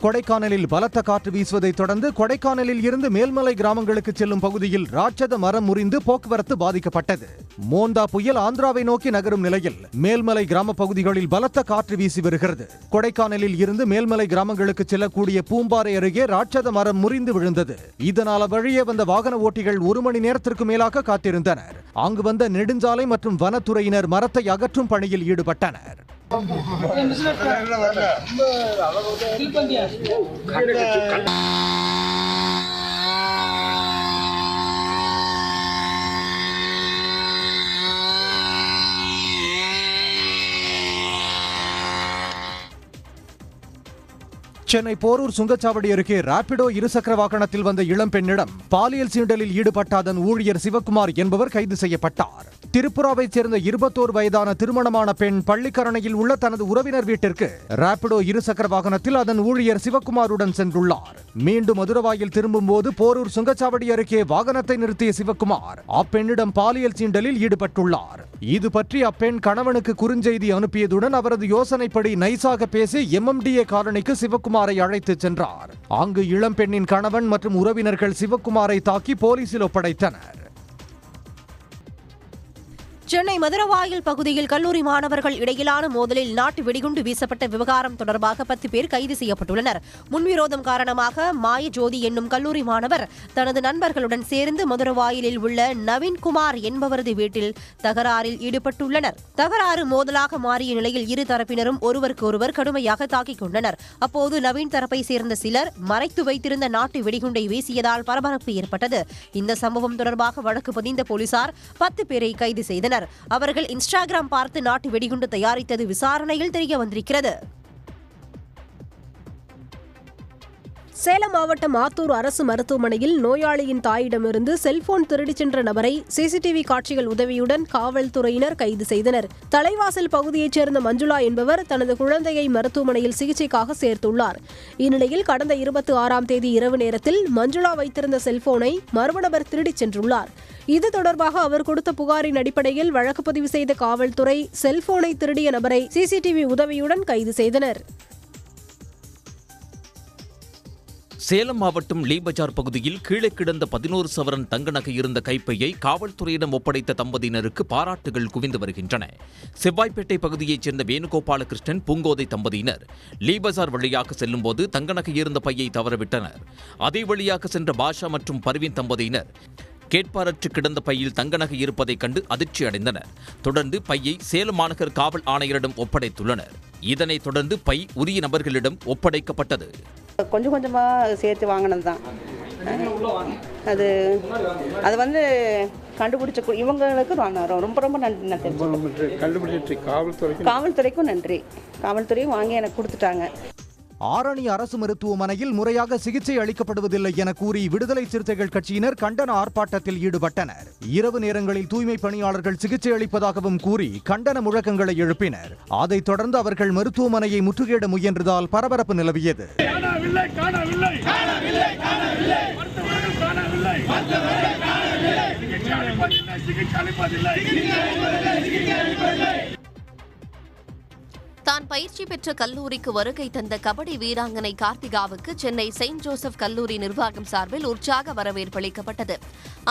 கொடைக்கானலில் பலத்த காற்று வீசுவதை தொடர்ந்து கொடைக்கானலில் இருந்து மேல்மலை கிராமங்களுக்கு செல்லும் பகுதியில் ராட்சத மரம் முறிந்து போக்குவரத்து பாதிக்கப்பட்டது. மோந்தா புயல் ஆந்திராவை நோக்கி நகரும் நிலையில் மேல்மலை கிராம பகுதிகளில் பலத்த காற்று வீசி வருகிறது. கொடைக்கானலில் இருந்து மேல்மலை கிராமங்களுக்கு செல்லக்கூடிய பூம்பாறை அருகே ராட்சத மரம் முறிந்து விழுந்தது. இதனால் வழியே வந்த வாகன ஓட்டிகள் 1 மணி நேரத்திற்கு மேலாக காத்திருந்தனர். அங்கு வந்த நெடுஞ்சாலை மற்றும் வனத்துறையினர் மரத்தை அகற்றும் பணியில் ஈடுபட்டனர். சென்னை போரூர் சுங்கச்சாவடி அருகே ராபிடோ இருசக்கர வாகனத்தில் வந்த இளம்பெண்ணிடம் பாலியல் சீண்டலில் ஈடுபட்ட அதன் ஊழியர் சிவக்குமார் என்பவர் கைது செய்யப்பட்டார். திரிபுராவைச் சேர்ந்த 21 வயதான திருமணமான பெண் பள்ளிக்கரணையில் உள்ள தனது உறவினர் வீட்டிற்கு ராபிடோ இருசக்கர வாகனத்தில் அதன் ஊழியர் சிவக்குமாருடன் சென்றுள்ளார். மீண்டும் மதுரவாயில் திரும்பும் போது போரூர் சுங்கச்சாவடி அருகே வாகனத்தை நிறுத்திய சிவக்குமார் அப்பெண்ணிடம் பாலியல் சீண்டலில் ஈடுபட்டுள்ளார். இது பற்றி அப்பெண் கணவனுக்கு குறுஞ்செய்தி அனுப்பியதுடன் அவரது யோசனைப்படி நைசாக பேசி MMDA காலனிக்கு சிவக்குமாரை அழைத்து சென்றார். அங்கு இளம்பெண்ணின் கணவன் மற்றும் உறவினர்கள் சிவக்குமாரை தாக்கி போலீசில் ஒப்படைத்தனர். சென்னை மதுரவாயில் பகுதியில் கல்லூரி மாணவர்கள் இடையிலான மோதலில் நாட்டு வெடிகுண்டு வீசப்பட்ட விவகாரம் தொடர்பாக 10 பேர் கைது செய்யப்பட்டுள்ளனர். முன்விரோதம் காரணமாக மாயஜோதி என்னும் கல்லூரி மாணவர் தனது நண்பர்களுடன் சேர்ந்து மதுரவாயிலில் உள்ள நவீன்குமார் என்பவரது வீட்டில் தகராறில் ஈடுபட்டுள்ளனர். தகராறு மோதலாக மாறிய நிலையில் இரு தரப்பினரும் ஒருவருக்கொருவர் கடுமையாக தாக்கிக் கொண்டனர். அப்போது நவீன் தரப்பை சேர்ந்த சிலர் மறைத்து வைத்திருந்த நாட்டு வெடிகுண்டை வீசியதால் பரபரப்பு ஏற்பட்டது. இந்த சம்பவம் தொடர்பாக வழக்கு பதிந்த போலீசார் 10 பேரை கைது செய்தனர். அவர்கள் இன்ஸ்டாகிராம் பார்த்து நாட்டு வெடிகுண்டு தயாரித்தது விசாரணையில் தெரிய வந்திருக்கிறது. சேலம் மாவட்டம் ஆத்தூர் அரசு மருத்துவமனையில் நோயாளியின் தாயிடமிருந்து செல்போன் திருடிச் சென்ற நபரை CCTV காட்சிகள் உதவியுடன் காவல்துறையினர் கைது செய்தனர். தலைவாசல் பகுதியைச் சேர்ந்த மஞ்சுளா என்பவர் தனது குழந்தையை மருத்துவமனையில் சிகிச்சைக்காக சேர்த்துள்ளார். இந்நிலையில் கடந்த 26ஆம் தேதி இரவு நேரத்தில் மஞ்சுளா வைத்திருந்த செல்போனை மர்ம நபர் திருடிச் சென்றுள்ளார். இது தொடர்பாக அவர் கொடுத்த புகாரின் அடிப்படையில் வழக்கு பதிவு செய்த காவல்துறை செல்போனை திருடிய நபரை CCTV உதவியுடன் கைது செய்தனர். சேலம் மாவட்டம் லீ பஜார் பகுதியில் கீழே கிடந்த 11 சவரன் தங்க நகை இருந்த கைப்பையை காவல்துறையிடம் ஒப்படைத்த தம்பதியினருக்கு பாராட்டுகள் குவிந்து வருகின்றன. செவ்வாய்ப்பேட்டை பகுதியைச் சேர்ந்த வேணுகோபாலகிருஷ்ணன் பூங்கோதை தம்பதியினர் லீ பஜார் வழியாக செல்லும்போது தங்க நகை இருந்த பையை தவறவிட்டனர். அதே வழியாக சென்ற பாஷா மற்றும் பர்வீன் தம்பதியினர் கேட்பாரற்று கிடந்த பையில் தங்க நகை இருப்பதைக் கண்டு அதிர்ச்சி அடைந்தனர். தொடர்ந்து பையை சேலம் மாநகர் காவல் ஆணையரிடம் ஒப்படைத்துள்ளனர். இதனைத் தொடர்ந்து பை உரிய நபர்களிடம் ஒப்படைக்கப்பட்டது. கொஞ்சம் கொஞ்சமாக சேர்த்து வாங்கினது தான். அது வந்து கண்டுபிடிச்ச இவங்களுக்கு ரொம்ப ரொம்ப நன்றி. நான் கண்டுபிடிச்சி காவல்துறைக்கும் நன்றி. காவல்துறையும் வாங்கி எனக்கு கொடுத்துட்டாங்க. ஆரணி அரசு மருத்துவமனையில் முறையாக சிகிச்சை அளிக்கப்படுவதில்லை என கூறி விடுதலை சிறுத்தைகள் கட்சியினர் கண்டன ஆர்ப்பாட்டத்தில் ஈடுபட்டனர். இரவு நேரங்களில் தூய்மை பணியாளர்கள் சிகிச்சை அளிப்பதாகவும் கூறி கண்டன முழக்கங்களை எழுப்பினர். அதைத் தொடர்ந்து அவர்கள் மருத்துவமனையை முற்றுகையிட முயன்றதால் பரபரப்பு நிலவியது. தான் பயிற்சி பெற்ற கல்லூரிக்கு வருகை தந்த கபடி வீராங்கனை கார்த்திகாவுக்கு சென்னை செயின்ட் ஜோசப் கல்லூரி நிர்வாகம் சார்பில் உற்சாக வரவேற்பு அளிக்கப்பட்டது.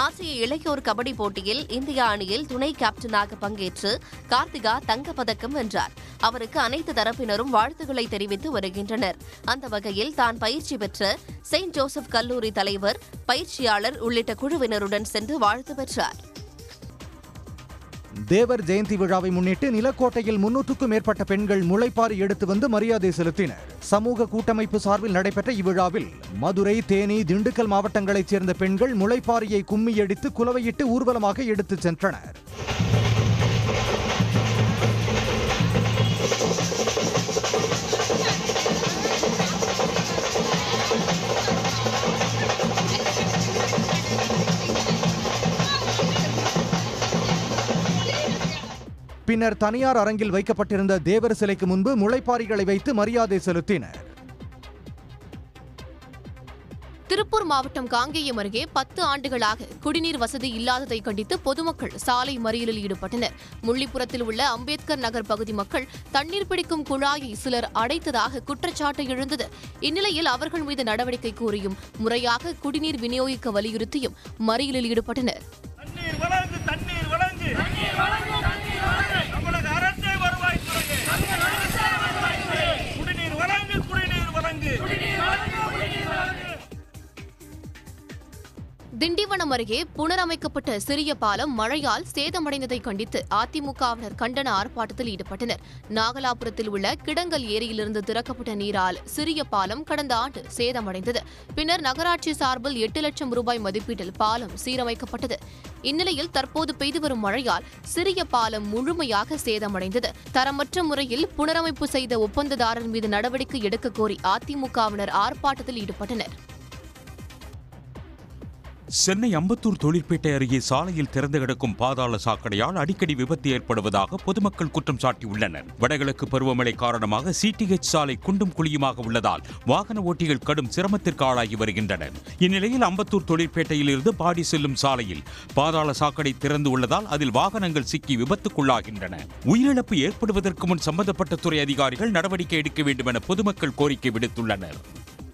ஆசிய இளையோர் கபடி போட்டியில் இந்திய அணியில் துணை கேப்டனாக பங்கேற்று கார்த்திகா தங்கப்பதக்கம் வென்றார். அவருக்கு அனைத்து தரப்பினரும் வாழ்த்துக்களை தெரிவித்து வருகின்றனர். அந்த வகையில் தான் பயிற்சி பெற்ற செயின்ட் ஜோசப் கல்லூரி தலைவர், பயிற்சியாளர் உள்ளிட்ட குழுவினருடன் சென்று வாழ்த்து பெற்றார். தேவர் ஜெயந்தி விழாவை முன்னிட்டு நிலக்கோட்டையில் 300க்கும் மேற்பட்ட பெண்கள் முளைப்பாரி எடுத்து வந்து மரியாதை செலுத்தினர். சமூக கூட்டமைப்பு சார்பில் நடைபெற்ற இவ்விழாவில் மதுரை, தேனி, திண்டுக்கல் மாவட்டங்களைச் சேர்ந்த பெண்கள் முளைப்பாரியை கும்மியடித்து குலவையிட்டு ஊர்வலமாக எடுத்துச் சென்றனர். பின்னர் தனியார் அரங்கில் வைக்கப்பட்டிருந்த தேவர் சிலைக்கு முன்பு முளைப்பாரிகளை வைத்து மரியாதை செலுத்தினர். திருப்பூர் மாவட்டம் காங்கேயம் அருகே 10 ஆண்டுகளாக குடிநீர் வசதி இல்லாததை கண்டித்து பொதுமக்கள் சாலை மறியலில் ஈடுபட்டனர். முள்ளிப்புறத்தில் உள்ள அம்பேத்கர் நகர் பகுதி மக்கள் தண்ணீர் பிடிக்கும் குழாயை சிலர் அடைத்ததாக குற்றச்சாட்டு எழுந்தது. இந்நிலையில் அவர்கள் மீது நடவடிக்கை கோரியும் முறையாக குடிநீர் விநியோகிக்க வலியுறுத்தியும் மறியலில் ஈடுபட்டனர். திண்டிவனம் அருகே புனரமைக்கப்பட்ட சிறிய பாலம் மழையால் சேதமடைந்ததை கண்டித்து அதிமுகவினர் கண்டன ஆர்ப்பாட்டத்தில் ஈடுபட்டனர். நாகலாபுரத்தில் உள்ள கிடங்கல் ஏரியிலிருந்து திறக்கப்பட்ட நீரால் சிறிய பாலம் கடந்த ஆண்டு சேதமடைந்தது. பின்னர் நகராட்சி சார்பில் 8 லட்சம் ரூபாய் மதிப்பீட்டில் பாலம் சீரமைக்கப்பட்டது. இந்நிலையில் தற்போது பெய்து வரும் மழையால் சிறிய பாலம் முழுமையாக சேதமடைந்தது. தரமற்ற முறையில் புனரமைப்பு செய்த ஒப்பந்ததாரர் மீது நடவடிக்கை எடுக்க கோரி அதிமுகவினர் ஆர்ப்பாட்டத்தில் ஈடுபட்டனர். சென்னை அம்பத்தூர் தொழிற்பேட்டை அருகே சாலையில் திறந்து கிடக்கும் பாதாள சாக்கடையால் அடிக்கடி விபத்து ஏற்படுவதாக பொதுமக்கள் குற்றம் சாட்டியுள்ளனர். வடகிழக்கு பருவமழை காரணமாக சிடிஎச் சாலை குண்டும் குழியுமாக உள்ளதால் வாகன ஓட்டிகள் கடும் சிரமத்திற்கு ஆளாகி வருகின்றனர். இந்நிலையில் அம்பத்தூர் தொழிற்பேட்டையில் இருந்து பாடி செல்லும் சாலையில் பாதாள சாக்கடை திறந்து உள்ளதால் அதில் வாகனங்கள் சிக்கி விபத்துக்குள்ளாகின்றன. உயிரிழப்பு ஏற்படுவதற்கு முன் சம்பந்தப்பட்ட துறை அதிகாரிகள் நடவடிக்கை எடுக்க வேண்டும் என பொதுமக்கள் கோரிக்கை விடுத்துள்ளனர்.